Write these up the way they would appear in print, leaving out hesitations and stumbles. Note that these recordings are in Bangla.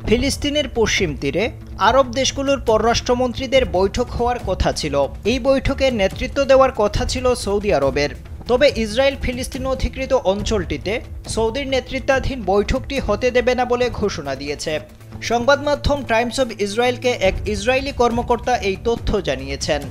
ফিলিস্তিনের পশ্চিম তীরে আরব দেশগুলোর পররাষ্ট্রমন্ত্রীদের বৈঠক হওয়ার কথা ছিল। এই বৈঠকে নেতৃত্ব দেওয়ার কথা ছিল সৌদি আরবের। তবে ইসরায়েল ফিলিস্তিন অধিকৃত অঞ্চলটিতে সৌদির নেতৃত্বাধীন বৈঠকটি হতে দেবে না বলে ঘোষণা দিয়েছে। সংবাদ মাধ্যম টাইমস অব ইসরায়েলকে এক ইসরায়েলি কর্মকর্তা এই তথ্য জানিয়েছেন।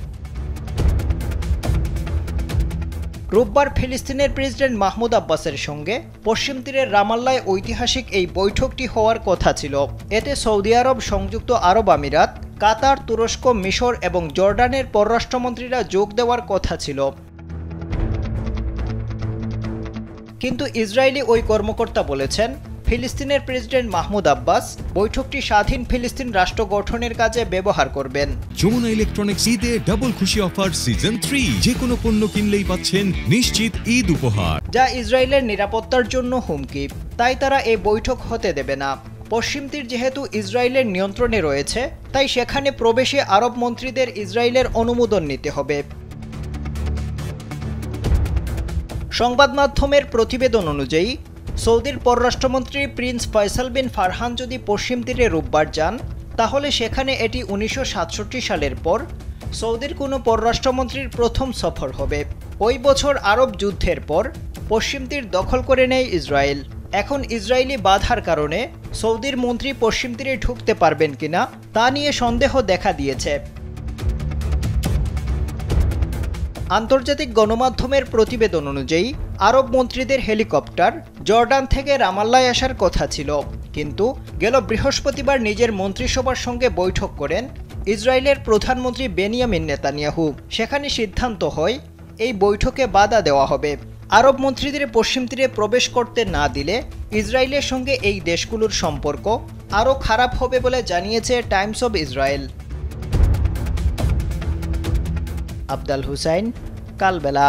রোববার ফিলিস্তিনের প্রেসিডেন্ট মাহমুদ আব্বাসের সঙ্গে পশ্চিম তীরের রামাল্লায় ঐতিহাসিক এই বৈঠকটি হওয়ার কথা ছিল। এতে সৌদি আরব, সংযুক্ত আরব আমিরাত, কাতার, তুরস্ক, মিশর এবং জর্ডানের পররাষ্ট্রমন্ত্রীরা যোগ দেওয়ার কথা ছিল। কিন্তু ইসরায়েলি ওই কর্মকর্তা বলেছেন, ফিলিস্তিনের প্রেসিডেন্ট মাহমুদ আব্বাস বৈঠকটি স্বাধীন ফিলিস্তিন রাষ্ট্র গঠনের কাজে ব্যবহার করবেন। যমুনা ইলেকট্রনিক্স ঈদে ডাবল খুশি অফার সিজন 3, যে কোনো পণ্য কিনলেই পাচ্ছেন নিশ্চিত ঈদ উপহার, যা ইসরায়েলের নিরাপত্তার জন্য হুমকি। তাই তারা এই বৈঠক হতে দেবে না। পশ্চিম তীর যেহেতু ইসরায়েলের নিয়ন্ত্রণে রয়েছে, তাই সেখানে প্রবেশে আরব মন্ত্রীদের ইসরায়েলের অনুমোদন নিতে হবে। সংবাদ মাধ্যমের প্রতিবেদন অনুযায়ী সৌদির পররাষ্ট্রমন্ত্রী প্রিন্স ফয়সাল বিন ফারহান যদি পশ্চিম তীরে রোববার যান, তাহলে সেখানে এটি 1967 সালের পর সৌদির কোনো পররাষ্ট্রমন্ত্রীর প্রথম সফর হবে। ওই বছর আরব যুদ্ধের পর পশ্চিম তীর দখল করে নেয় ইসরায়েল। এখন ইসরায়েলি বাধার কারণে সৌদির মন্ত্রী পশ্চিম তীরে ঢুকতে পারবেন কিনা তা নিয়ে সন্দেহ দেখা দিয়েছে। আন্তর্জাতিক গণমাধ্যমের প্রতিবেদন অনুযায়ী আরব মন্ত্রীদের হেলিকপ্টার জর্ডান থেকে রামাল্লায় আসার কথা ছিল, কিন্তু গেল বৃহস্পতিবার নিজের মন্ত্রিসভার সঙ্গে বৈঠক করেন ইসরায়েলের প্রধানমন্ত্রী বেনিয়ামিন নেতানিয়াহু। সেখানে সিদ্ধান্ত হয় এই বৈঠকে বাধা দেওয়া হবে। আরব মন্ত্রীদের পশ্চিম তীরে প্রবেশ করতে না দিলে ইসরায়েলের সঙ্গে এই দেশগুলোর সম্পর্ক আরও খারাপ হবে বলে জানিয়েছে Times of Israel. Abdal Hussain, Kalbela.